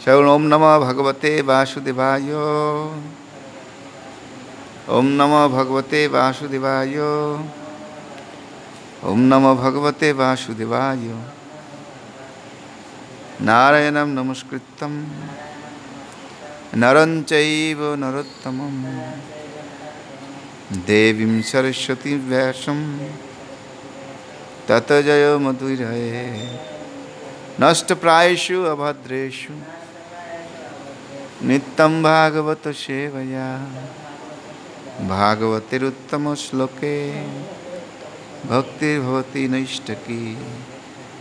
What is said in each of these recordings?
শ্রবণ ওম নমো ভগবতে বাসুদেবায়। ওম নমো ভগবতে বাসুদেবায়। ওম নমো ভগবতে বাসুদেবায়। নারায়ণং নমস্কৃত্যং নরং চৈব নরোত্তমং দেবীং সরস্বতীং ব্যাসং ততো জয়মুদীরয়ে। নষ্টপ্রায়েষু অভদ্রেষু নিত্যং ভাগবত সেবয়া। ভাগবতেরুত্তম শ্লোকে ভক্তির্ভবতি নৈষ্ঠিকী।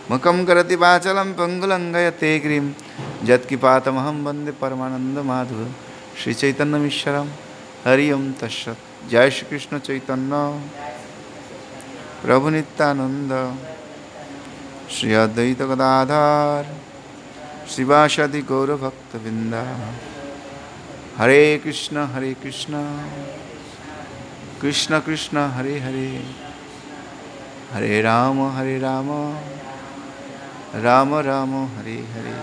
মুখং করতি বাচালং পঙ্গুলং লঙ্ঘয়তে গিরিং যৎকিপাতমহং বন্দে পরমানন্দমাধবম। শ্রীচৈতন্যমীশ্বরম হরি ওম তৎসৎ। জয় শ্রীকৃষ্ণ চৈতন্য প্রভু নিত্যানন্দ শ্রী অদ্বৈত গদাধর শ্রীবাসাদি গৌরভক্তবৃন্দ। হরে কৃষ্ণ কৃষ্ণ কৃষ্ণ হরে হরে, হরে রাম রাম রাম হরে হরে।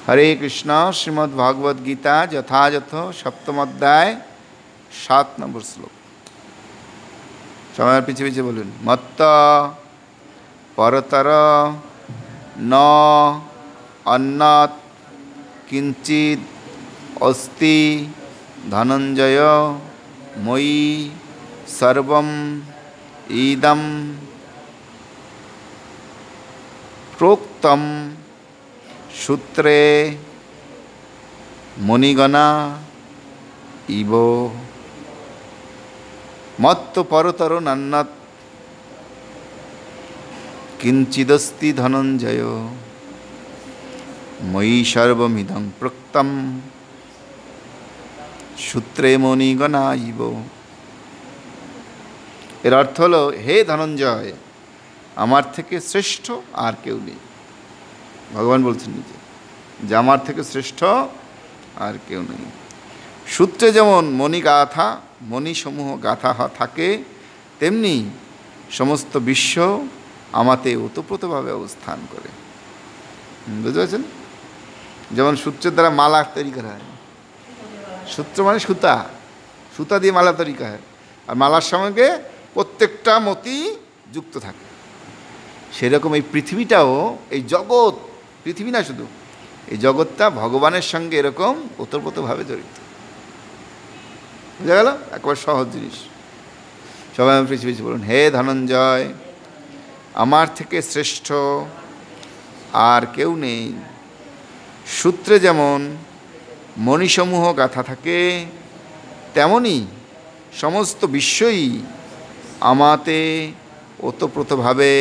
হরে কৃষ্ণ। শ্রীমদ্ ভাগবত গীতা যথাযথ সপ্তম অধ্যায় 7 নম্বর শ্লোক। সময়ের পিছিয়ে পিছিয়ে বলুন। মত্ত পরতর ন অন্নাৎ কিঞ্চিৎ অস্তি ধনঞ্জয় ময়ি সর্বম ইদম প্రోক্তম সূত্রে মুনিগণা ইব। মত্ত পরতর নান্নাৎ কিঞ্চিদস্তি ধনঞ্জয় ময়ি সর্বমিদং প্ৰোক্তম সূত্রে মুনিগণা ইব। এর অর্থ হলো, হে ধনঞ্জয়, আমার থেকে শ্রেষ্ঠ আর কেউ নেই। ভগবান বলছেন নিজে যে আমার থেকে শ্রেষ্ঠ আর কেউ নেই। সূত্রে যেমন মণিগাথা মণিসমূহ গাথা থাকে, তেমনি সমস্ত বিশ্ব আমাতে ওতপ্রোতভাবে অবস্থান করে। বুঝতে পারছেন? যেমন সূত্রের দ্বারা মালা তৈরি করা হয়। সূত্র মানে সুতা, সুতা দিয়ে মালা তৈরি করা হয়, আর মালার সঙ্গে প্রত্যেকটা মতি যুক্ত থাকে। সেরকম এই পৃথিবীটাও, এই জগৎ, পৃথিবী না শুধু, এই জগৎটা ভগবানের সঙ্গে এরকম ওতপ্রোতভাবে জড়িত। বুঝা গেল? একবার সহজ জিনিস। সবাই আমি পিছিয়ে বলুন, হে ধনঞ্জয়, আমার থেকে শ্রেষ্ঠ আর কেউ নেই। সূত্রে যেমন মণিসমূহ গাথা থাকে, তেমনি সমস্ত বিশ্বই আমাতে ওতপ্রোতভাবে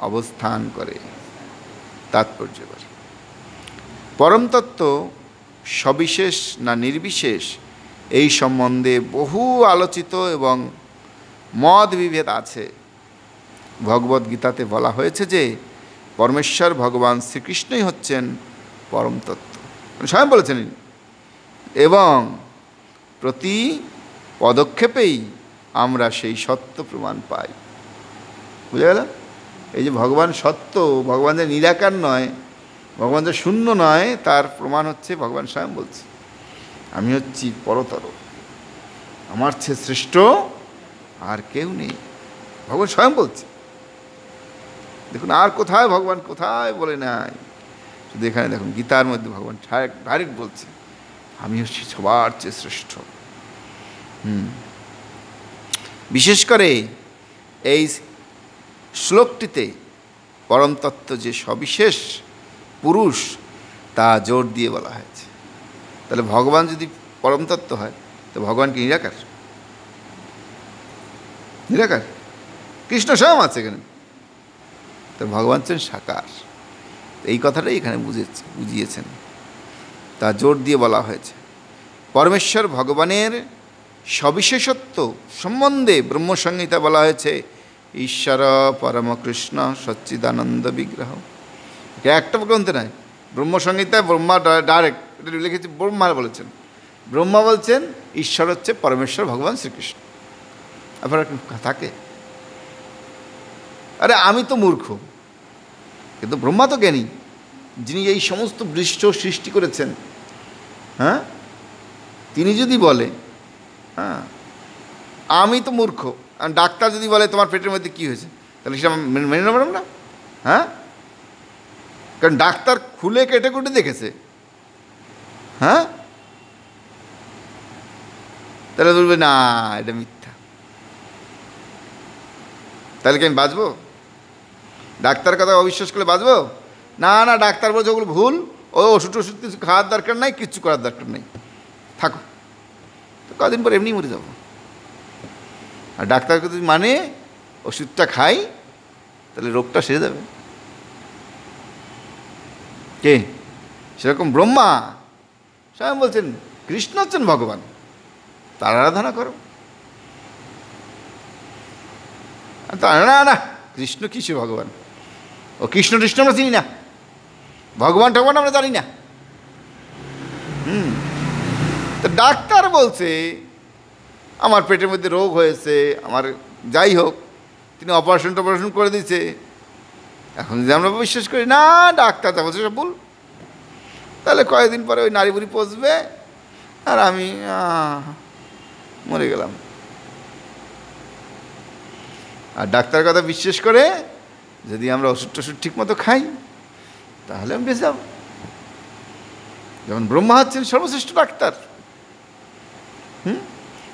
অবস্থান করে। তাৎপর্য, পরমতত্ত্ব সবিশেষ না নির্বিশেষ, এই সম্বন্ধে বহু আলোচিত এবং মত বিভেদ আছে। ভগবদ্গীতাতে বলা হয়েছে যে পরমেশ্বর ভগবান শ্রীকৃষ্ণই হচ্ছেন পরমতত্ত্ব, স্বয়ং বলেছেন, এবং প্রতি পদক্ষেপেই আমরা সেই সত্য প্রমাণ পাই। বুঝা গেল? এই যে ভগবান সত্য, ভগবান যে নিরাকার নয়, ভগবান যে শূন্য নয়, তার প্রমাণ হচ্ছে ভগবান স্বয়ং বলছে, আমি হচ্ছি পরতর, আমার চেয়ে শ্রেষ্ঠ আর কেউ নেই। ভগবান স্বয়ং বলছে। দেখুন, আর কোথায় ভগবান কোথায় বলে নাই, শুধু এখানে দেখুন গীতার মধ্যে ভগবান ডাইরেক্ট বলছে, আমি হচ্ছি সবার চেয়ে শ্রেষ্ঠ। বিশেষ করে এই শ্লোকটিতে পরমতত্ত্ব যে সবিশেষ পুরুষ, তা জোর দিয়ে বলা হয়েছে। তাহলে ভগবান যদি পরমতত্ত্ব হয়, তো ভগবান কি নিরাকার? নিরাকার। কৃষ্ণ স্বয়ং আছে এখানে, তো ভগবান হচ্ছেন সাকার। এই কথাটাই এখানে বুঝিয়েছেন, তা জোর দিয়ে বলা হয়েছে। পরমেশ্বর ভগবানের সবিশেষত্ব সম্বন্ধে ব্রহ্মসংহিতা বলা হয়েছে ঈশ্বর পরমকৃষ্ণ সচ্চিদানন্দ বিগ্রহ। একটা গ্রন্থে নয়, ব্রহ্মসংহিতায় ব্রহ্মা ডাইরেক্ট এটা লিখেছে, ব্রহ্মা বলেছেন, ব্রহ্মা বলছেন ঈশ্বর হচ্ছে পরমেশ্বর ভগবান শ্রীকৃষ্ণ। আপনারা থাকে, আরে আমি তো মূর্খ, কিন্তু ব্রহ্মা তো জ্ঞানী, যিনি এই সমস্ত দৃশ্য সৃষ্টি করেছেন, হ্যাঁ, তিনি যদি বলে, হ্যাঁ, আমি তো মূর্খ, আর ডাক্তার যদি বলে তোমার পেটের মধ্যে কী হয়েছে, তাহলে সেটা মেনে নেব না? হ্যাঁ, কারণ ডাক্তার খুলে কেটে কুটে দেখেছে। হ্যাঁ, তাহলে বলবে না এটা মিথ্যা। তাহলে কি আমি বাঁচবো? ডাক্তার কথা অবিশ্বাস করলে বাঁচবো? না না, ডাক্তার বলছে ওগুলো ভুল, ও ওষুধ টষুধ কিছু খাওয়ার দরকার নাই, কিচ্ছু করার দরকার নেই, থাকো। তো কদিন পর এমনি মরে যাবো। আর ডাক্তারকে যদি মানে ওষুধটা খাই তাহলে রোগটা সেরে যাবে। কে সেরকম? ব্রহ্মা স্বয়ং বলছেন কৃষ্ণ হচ্ছেন ভগবান, তার আরাধনা করো। না না, কৃষ্ণ কিসে ভগবান? ও কৃষ্ণ কৃষ্ণ আমরা চিনি না, ভগবান ঠগবান আমরা জানি না। তো ডাক্তার বলছে আমার পেটের মধ্যে রোগ হয়েছে, আমার যাই হোক, তিনি অপারেশন টপারেশন করে দিয়েছে। এখন যদি আমরা বিশ্বাস করি না ডাক্তার তা বলছে সব ভুল, তাহলে কয়েকদিন পরে ওই নারী বুড়ি পচবে আর আমি মরে গেলাম। আর ডাক্তার কথা বিশ্বাস করে যদি আমরা ওষুধ টষুধ ঠিক মতো খাই তাহলে আমি বেঁচে যাব। যেমন ব্রহ্মা হচ্ছেন সর্বশ্রেষ্ঠ ডাক্তার।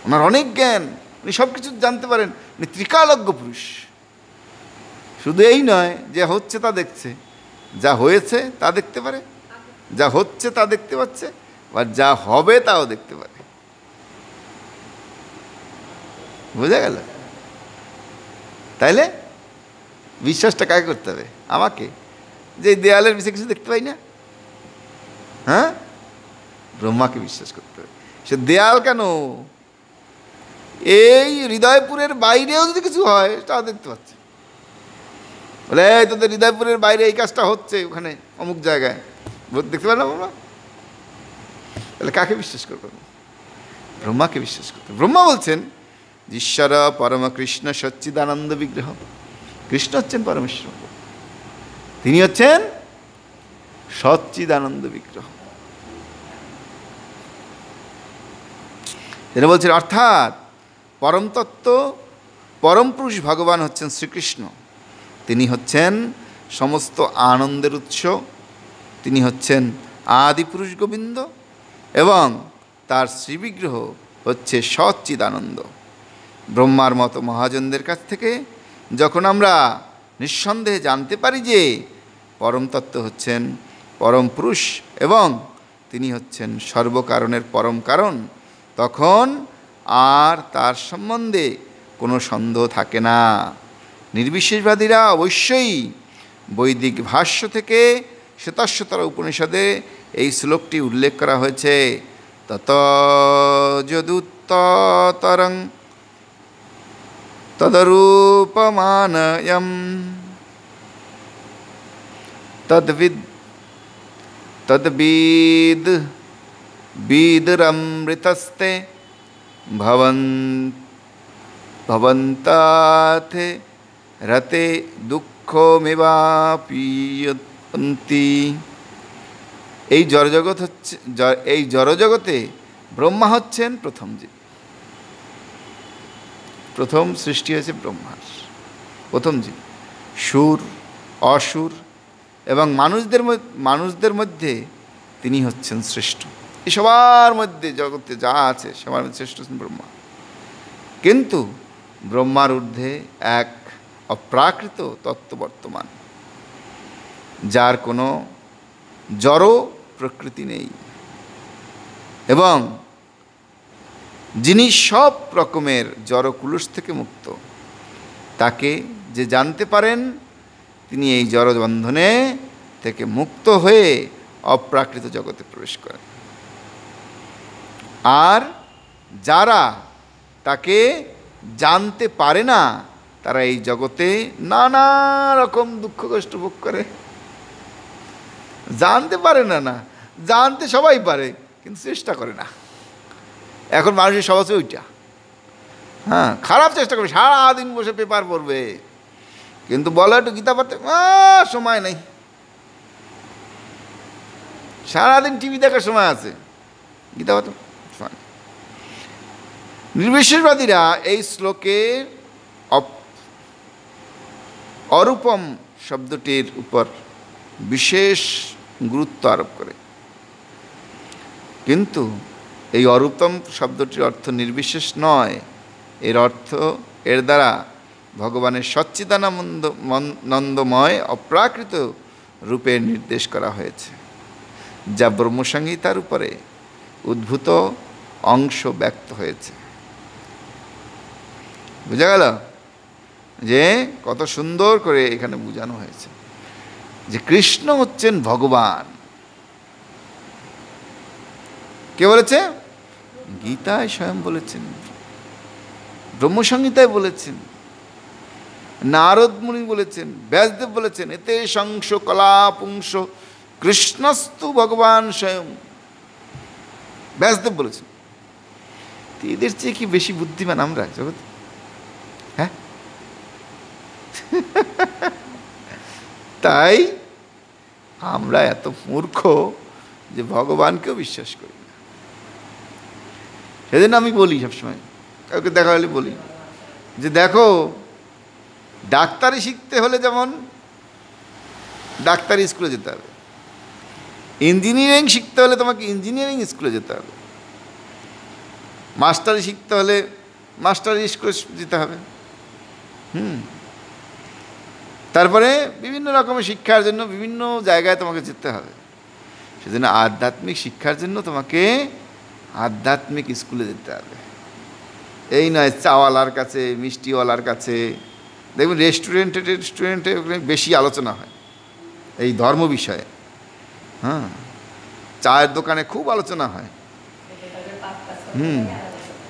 ওনার অনেক জ্ঞান, উনি সব কিছু জানতে পারেন, উনি ত্রিকালজ্ঞ পুরুষ। শুধু এই নয় যে হচ্ছে তা দেখছে, যা হয়েছে তা দেখতে পারে, যা হচ্ছে তা দেখতে পাচ্ছে, বা যা হবে তাও দেখতে পারে। বোঝা গেল? তাইলে বিশ্বাসটা কাকে করতে হবে? আমাকে, যে দেয়ালের পিছিয়ে কিছু দেখতে পাই না। হ্যাঁ, ব্রহ্মাকে বিশ্বাস করতে হবে। সে দেয়াল কেন, এই হৃদয়পুরের বাইরেও যদি কিছু হয় তাও দেখতে পাচ্ছে। বলে তোদের হৃদয়পুরের বাইরে এই কাজটা হচ্ছে, ওখানে অমুক জায়গায় দেখতে পারে না ব্রহ্মা? তাহলে কাকে বিশ্বাস করবে? ব্রহ্মাকে বিশ্বাস করতে। ব্রহ্মা বলছেন ঈশ্বর পরম কৃষ্ণ সচ্চিদানন্দ বিগ্রহ। কৃষ্ণ হচ্ছেন পরমেশ্বর, তিনি হচ্ছেন সচ্চিদানন্দ বিগ্রহ। তিনি বলছেন অর্থাৎ পরম তত্ত্ব, পরম পুরুষ ভগবান হচ্ছেন শ্রীকৃষ্ণ। তিনি হচ্ছেন সমস্ত আনন্দের উৎস, তিনি হচ্ছেন আদিপুরুষ গোবিন্দ, এবং তার শ্রীবিগ্রহ হচ্ছে সচ্চিদানন্দ। ব্রহ্মার মতো মহাজনদের কাছ থেকে যখন আমরা নিঃসন্দেহে জানতে পারি যে পরম তত্ত্ব হচ্ছেন পরম পুরুষ এবং তিনি হচ্ছেন সর্বকারণের পরম কারণ, তখন আর তার সম্বন্ধে কোনো সন্দেহ থাকে না। নির্বিশেষবাদীরা অবশ্যই বৈদিক ভাষ্য থেকে শ্বেতাশ্বতর উপনিষদে এই শ্লোকটি উল্লেখ করা হয়েছে, তত যদুত্তরং তদরূপমানয়ম তদ্বিদ বিদরমৃতস্তে ভবন্তাথে রতে দুঃখমেবাপীয়ন্তি। এই জড়জগৎ হচ্ছে, এই জড়জগতে ব্রহ্মা হচ্ছেন প্রথম জীব। প্রথম সৃষ্টি হয়েছে ব্রহ্মার, প্রথম জীব। সুর, অসুর এবং মানুষদের মধ্যে তিনি হচ্ছেন শ্রেষ্ঠ। এই সবার মধ্যে জগতে যা আছে সবার মধ্যে শ্রেষ্ঠ হচ্ছেন ব্রহ্মা। কিন্তু ব্রহ্মার ঊর্ধ্বে এক অপ্রাকৃত তত্ত্ব বর্তমান, যার কোনো জড় প্রকৃতি নেই এবং যিনি সব রকমের জড়কুলুষ থেকে মুক্ত। তাকে যে জানতে পারেন তিনি এই জড়বন্ধনে থেকে মুক্ত হয়ে অপ্রাকৃত জগতে প্রবেশ করেন। আর যারা তাকে জানতে পারে না তারা এই জগতে নানা রকম দুঃখ কষ্ট ভোগ করে। জানতে পারে না, না জানতে সবাই পারে কিন্তু চেষ্টা করে না। এখন মানুষের সব আছে ওইটা, হ্যাঁ, খারাপ চেষ্টা করবে, সারাদিন বসে পেপার পড়বে, কিন্তু বলো একটু গীতা পড়তে সময় নেই। সারাদিন টিভি দেখার সময় আছে, গীতা পাঠ সময়। নির্বিশেষবাদীরা এই শ্লোকে অরূপম শব্দটির উপর বিশেষ গুরুত্ব আরোপ করে, কিন্তু এই অরূপম শব্দটির অর্থ নির্বিশেষ নয়। এর অর্থ এর দ্বারা ভগবানের সচ্চিদানন্দময় অপ্রাকৃত রূপে নির্দেশ করা হয়েছে, যা ব্রহ্মসংহিতার উপরে উদ্ভূত অংশ ব্যক্ত হয়েছে। বুঝা গেল যে কত সুন্দর করে এখানে বোঝানো হয়েছে যে কৃষ্ণ হচ্ছেন ভগবান। কে বলেছে? গীতায় স্বয়ং বলেছেন, ব্রহ্মসংহিতায় বলেছেন, নারদ মুনি বলেছেন, ব্যাসদেব বলেছেন, এতে সংশ কলা পুংস কৃষ্ণস্তু ভগবান স্বয়ং। ব্যাসদেব বলেছেন। এদের চেয়ে কি বেশি বুদ্ধিমান আমরা জগৎ? হ্যাঁ, তাই আমরা এত মূর্খ যে ভগবানকেও বিশ্বাস করি না। সেদিন আমি বলি সবসময়, কাউকে দেখা হলে বলি যে দেখো, ডাক্তারি শিখতে হলে যেমন ডাক্তারি স্কুলে যেতে হবে, ইঞ্জিনিয়ারিং শিখতে হলে তোমাকে ইঞ্জিনিয়ারিং স্কুলে যেতে হবে, মাস্টারি শিখতে হলে মাস্টারি স্কুলে যেতে হবে। তারপরে বিভিন্ন রকমের শিক্ষার জন্য বিভিন্ন জায়গায় তোমাকে যেতে হবে। সেজন্য আধ্যাত্মিক শিক্ষার জন্য তোমাকে আধ্যাত্মিক স্কুলে যেতে হবে। এই নয় চাওয়ালার কাছে, মিষ্টিওয়ালার কাছে। দেখবেন রেস্টুরেন্টে বেশি আলোচনা হয় এই ধর্ম বিষয়ে। হ্যাঁ, চায়ের দোকানে খুব আলোচনা হয়,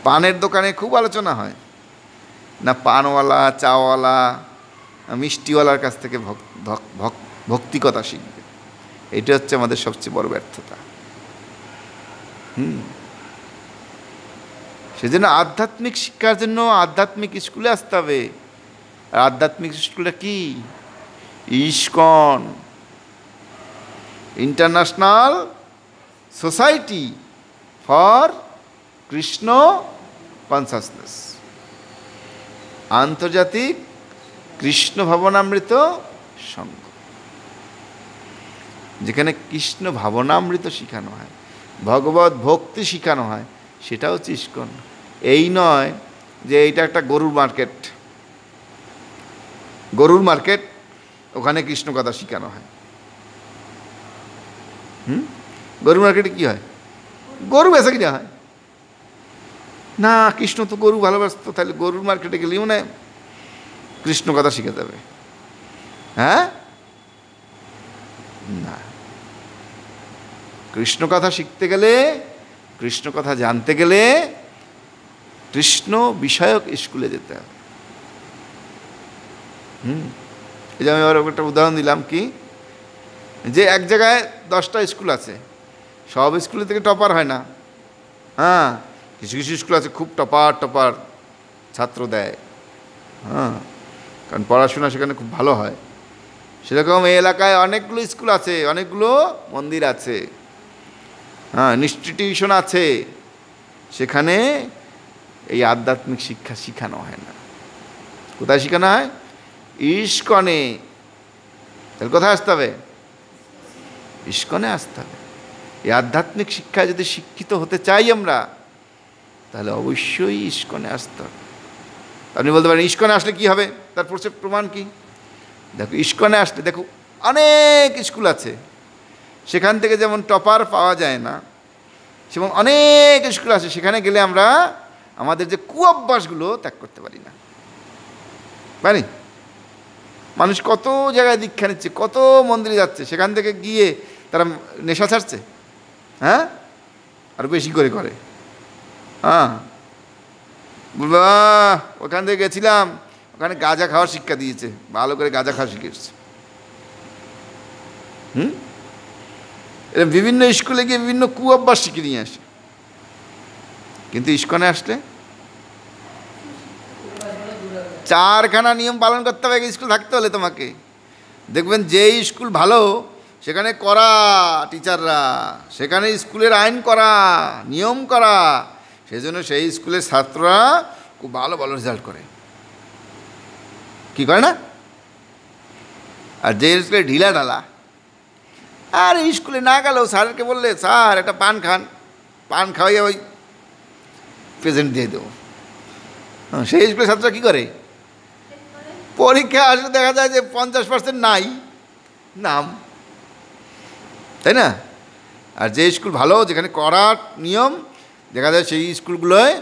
পানের দোকানে খুব আলোচনা হয় না, পানওয়ালা, চাওয়ালা, মিষ্টিওয়ালার কাছ থেকে ভক্তিকতা শিখবে। এটা হচ্ছে আমাদের সবচেয়ে বড় ব্যর্থতা। সেজন্য আধ্যাত্মিক শিক্ষার জন্য আধ্যাত্মিক স্কুলে আসতে হবে। আর আধ্যাত্মিক স্কুলটা কি? ISKCON, international society for Krishna consciousness, আন্তর্জাতিক কৃষ্ণ ভাবনামৃত সংঘ, যেখানে কৃষ্ণ ভাবনামৃত শিখানো হয়, ভগবত ভক্তি শিখানো হয়, সেটা হচ্ছে ইস্কন। এই নয় যে এইটা একটা গরুর মার্কেট, ওখানে কৃষ্ণ কথা শিখানো হয়। গরুর মার্কেটে কি হয়? গরু বেচা কিনা হয় না। কৃষ্ণ তো গরু ভালোবাসত, তাহলে গরুর মার্কেটে গেলেও না কৃষ্ণ কথা শিখে যাবে? হ্যাঁ, না। কৃষ্ণ কথা শিখতে গেলে, কৃষ্ণ কথা জানতে গেলে কৃষ্ণ বিষয়ক স্কুলে যেতে হবে। এই যে আমি আবার একটা উদাহরণ দিলাম কি, যে এক জায়গায় 10টা স্কুল আছে, সব স্কুলে থেকে টপার হয় না। হ্যাঁ, কিছু কিছু স্কুল আছে খুব টপার ছাত্র দেয়। হ্যাঁ, কারণ পড়াশোনা সেখানে খুব ভালো হয়। সেরকম এই এলাকায় অনেকগুলো স্কুল আছে, অনেকগুলো মন্দির আছে, হ্যাঁ, ইনস্টিটিউশন আছে, সেখানে এই আধ্যাত্মিক শিক্ষা শিখানো হয় না। কোথায় শিখানো হয়? ইস্কনে। তাহলে কোথায় আসতে হবে? ইস্কনে আসতে হবে। এই আধ্যাত্মিক শিক্ষায় যদি শিক্ষিত হতে চাই আমরা, তাহলে অবশ্যই ইস্কনে আসতে হবে। আপনি বলতে পারেন ইস্কনে আসলে কি হবে? তার প্রমাণ কি? দেখো, ইস্কনে আসলে দেখো অনেক স্কুল আছে, সেখান থেকে যেমন টপার পাওয়া যায় না, সেমন অনেক স্কুল আছে, সেখানে গেলে আমরা আমাদের যে কুঅভ্যাসগুলো ত্যাগ করতে পারি না। পারি? মানুষ কত জায়গায় দীক্ষা নিচ্ছে, কত মন্দিরে যাচ্ছে, সেখান থেকে গিয়ে তারা নেশা ছাড়ছে। হ্যাঁ, আর বেশি করে করে। হ্যাঁ, বলবো ওখান থেকে গেছিলাম, ওখানে গাঁজা খাওয়ার শিক্ষা দিয়েছে, ভালো করে গাঁজা খাওয়া শিখে এসছে। এরকম বিভিন্ন স্কুলে গিয়ে বিভিন্ন কুঅভ্যাস শিখে নিয়ে আসে। কিন্তু ইস্কনে আসলে 4খানা নিয়ম পালন করতে হবে স্কুল থাকতে হলে তোমাকে। দেখবেন যে স্কুল ভালো, সেখানে করা টিচাররা, সেখানে স্কুলের আইন করা, নিয়ম করা, সেজন্য সেই স্কুলের ছাত্ররা খুব ভালো ভালো রেজাল্ট করে। কি করে না? আর যে স্কুলে ঢিলা ঢালা, আর এই স্কুলে না গেলেও স্যারকে বললে স্যার একটা পান খান, পান খাওয়াইয়া ওই প্রেজেন্ট দিয়ে দেবো। সেই স্কুলের ছাত্ররা কী করে? পরীক্ষা আসলে দেখা যায় যে 50% নাই নাম, তাই না? আর যে স্কুল ভালো, যেখানে করার নিয়ম, দেখা যায় সেই স্কুলগুলোয়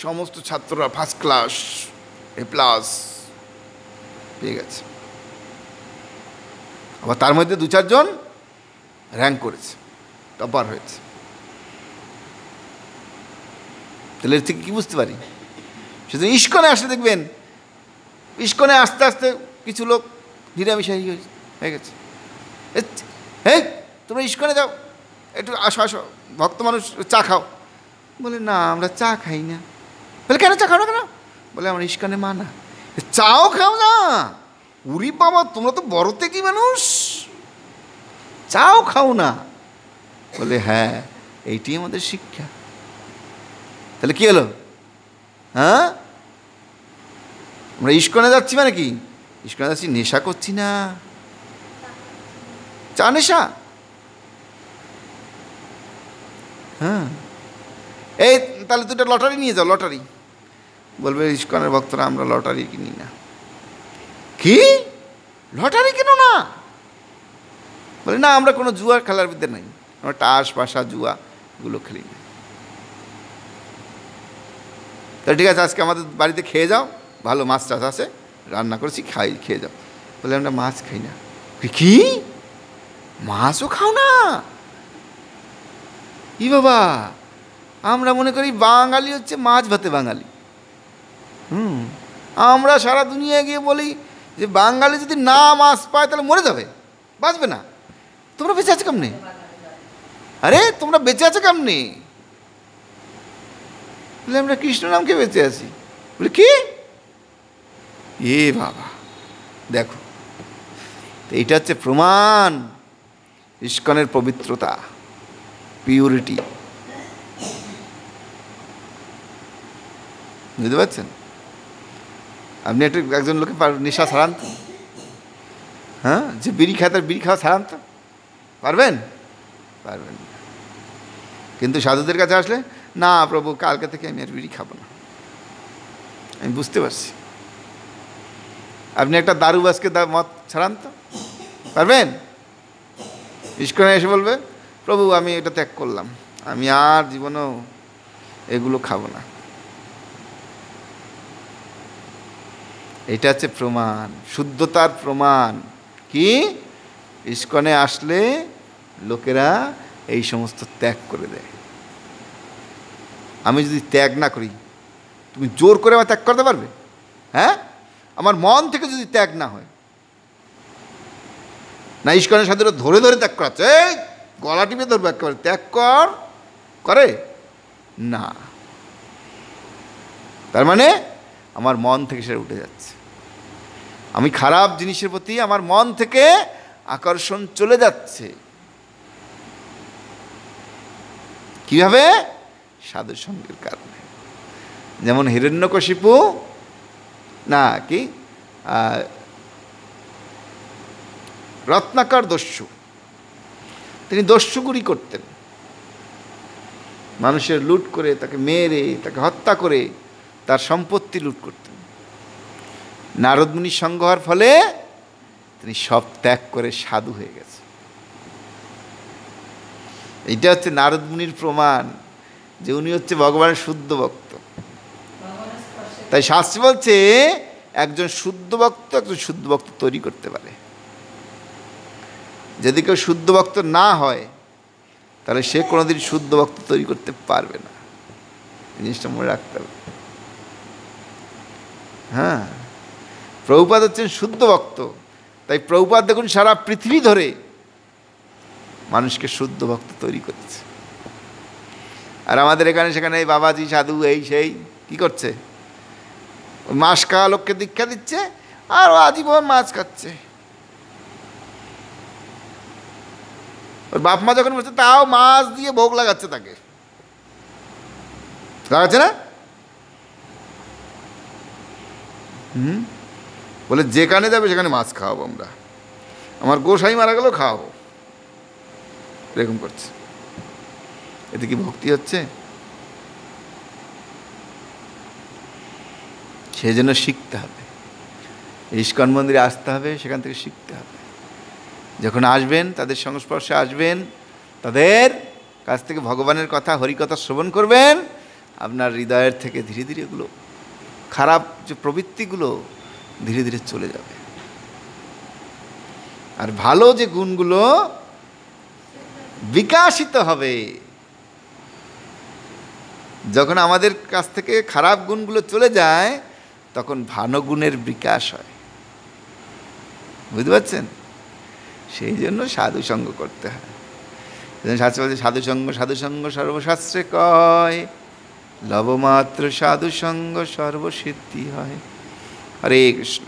সমস্ত ছাত্ররা ফার্স্ট ক্লাস, A+ পেয়ে গেছে। আবার তার মধ্যে 2-4 জন র্যাঙ্ক করেছে, টপার হয়েছে। তাহলে এর থেকে কী বুঝতে পারি? সেজন্য ইস্কনে আসলে দেখবেন, ইস্কনে আস্তে আস্তে কিছু লোক নিরামিষাহী হয়ে গেছে। হ্যাঁ, তোমরা ইস্কনে যাও, একটু আসো আসো, ভক্ত মানুষ, চা খাও। বলে না, আমরা চা খাই না। বলে কেন চা খাও না কেন? বলে আমরা ইস্কনে মানা। চাও খাও না? উরি বাবা, তোমরা তো বড় থেকে মানুষ, চাও খাও না? বলে হ্যাঁ, এইটি আমাদের শিক্ষা। তাহলে কি হলো? হ্যাঁ, আমরা ইস্কনে যাচ্ছি মানে কি? ইস্কনে যাচ্ছি, নেশা করছি না। চা নেশা? হ্যাঁ, এই তাহলে দুটো লটারি নিয়ে যাও, লটারি। বলবে ইস্কনের ভক্তরা আমরা লটারি কিনি না। কি লটারি কেনো না? বলে না, আমরা কোনো জুয়া খেলার বিদ্যে নাই, আমরা টাস পাশা জুয়া এগুলো খেলি না। তাহলে ঠিক আছে, আজকে আমাদের বাড়িতে খেয়ে যাও, ভালো মাছ টাছ আছে, রান্না করেছি, খেয়ে যাও। বলে আমরা মাছ খাই না। কি মাছও খাও না? ই বাবা, আমরা মনে করি বাঙালি হচ্ছে মাছ ভাতে বাঙালি। আমরা সারা দুনিয়ায় গিয়ে বলি যে বাঙালি যদি না মাছ পায় তাহলে মরে যাবে, বাঁচবে না। তোমরা বেঁচে আছো কেমনে? আরে তোমরা বেঁচে আছো কেমনে? বলে আমরা কৃষ্ণ নামকে বেঁচে আছি। বলে কি? এ বাবা, দেখো, এইটা হচ্ছে প্রমাণ ইস্কনের পবিত্রতা, পিউরিটি। বুঝতে পারছেন? আপনি একজন লোকে নেশা ছাড়ান তো, হ্যাঁ, যে বিড়ি খায় তার বিড়ি খাওয়া ছাড়ান তো, পারবেন? পারবেন না। কিন্তু সাধুদের কাছে আসলে, না প্রভু, কালকে থেকে আমি আর বিড়ি খাবো না, আমি বুঝতে পারছি। আপনি একটা দারুবাজকে মদ ছাড়ান তো, পারবেন? ইস্কনে এসে বলবে প্রভু আমি এটা ত্যাগ করলাম, আমি আর জীবনেও এগুলো খাবো না। এটা হচ্ছে প্রমাণ, শুদ্ধতার প্রমাণ। কি? ইস্কনে আসলে লোকেরা এই সমস্ত ত্যাগ করে দেয়। আমি যদি ত্যাগ না করি, তুমি জোর করে আমার ত্যাগ করতে পারবে? হ্যাঁ, আমার মন থেকে যদি ত্যাগ না হয়, না ইস্কনের সাথে ধরে ধরে ত্যাগ করাচ্ছে, গলা টিপে ধরবে একেবারে, ত্যাগ করে না। তার মানে আমার মন থেকে সেটা উঠে যাচ্ছে, আমি খারাপ জিনিসের প্রতি আমার মন থেকে আকর্ষণ চলে যাচ্ছে। কিভাবে? সাধু সঙ্গের কারণে। যেমন হিরণ্যকশিপু না কি রত্নাকর দস্যু, তিনি দস্যুগুরি করতেন, মানুষের লুট করে, তাকে মেরে, তাকে হত্যা করে তার সম্পত্তি লুট করতেন। নারদ মুনির সঙ্গ হওয়ার ফলে তিনি সব ত্যাগ করে সাধু হয়ে গেছে। এইটা হচ্ছে নারদ মুনির প্রমাণ যে উনি হচ্ছে ভগবানের শুদ্ধ ভক্ত। তাই শাস্ত্র বলছে একজন শুদ্ধ ভক্ত একজন শুদ্ধ ভক্ত তৈরি করতে পারে। যদি কেউ শুদ্ধ ভক্ত না হয় তাহলে সে কোনোদিন শুদ্ধ ভক্ত তৈরি করতে পারবে না, জিনিসটা মনে রাখতে হবে। হ্যাঁ, প্রভুপাদ হচ্ছেন শুদ্ধ ভক্ত, তাই প্রভুপাদ দেখুন সারা পৃথিবী ধরে মানুষকে শুদ্ধ ভক্ত তৈরি করেছে। আর আমাদের এখানে সেখানে এই বাবাজি সাধু এই সেই কি করছে? ওই মাছ খাওয়া লোককে দীক্ষা দিচ্ছে আর ও আজীবন মাছ খাচ্ছে। ওর বাপ মা যখন বলছে তাও মাছ দিয়ে ভোগ লাগাচ্ছে, তাকে লাগাচ্ছে না? বলে যেখানে যাবে সেখানে মাছ খাওয়াবো আমরা, আমার গোসাই মারা গেলেও খাওয়াবো, এরকম করছে। এতে কি ভক্তি হচ্ছে? সেই জন্য শিখতে হবে, ইস্কন মন্দিরে আসতে হবে, সেখান থেকে শিখতে হবে। যখন আসবেন, তাদের সংস্পর্শে আসবেন, তাদের কাছ থেকে ভগবানের কথা, হরিকথা শ্রবণ করবেন, আপনার হৃদয়ের থেকে ধীরে ধীরে এগুলো খারাপ যে প্রবৃত্তিগুলো ধীরে ধীরে চলে যাবে, আর ভালো যে গুণগুলো বিকাশিত হবে। যখন আমাদের কাছ থেকে খারাপ গুণগুলো চলে যায়, তখন ভালো গুণের বিকাশ হয়। বুঝতে পারছেন? সেই জন্য সাধুসঙ্গ করতে হয়। শাস্ত্রে বলছে সাধুসঙ্গ সাধুসঙ্গ সর্বশাস্ত্রে কয়, লবমাত্র সাধুসঙ্গ সর্বসিদ্ধি হয়। হরে কৃষ্ণ।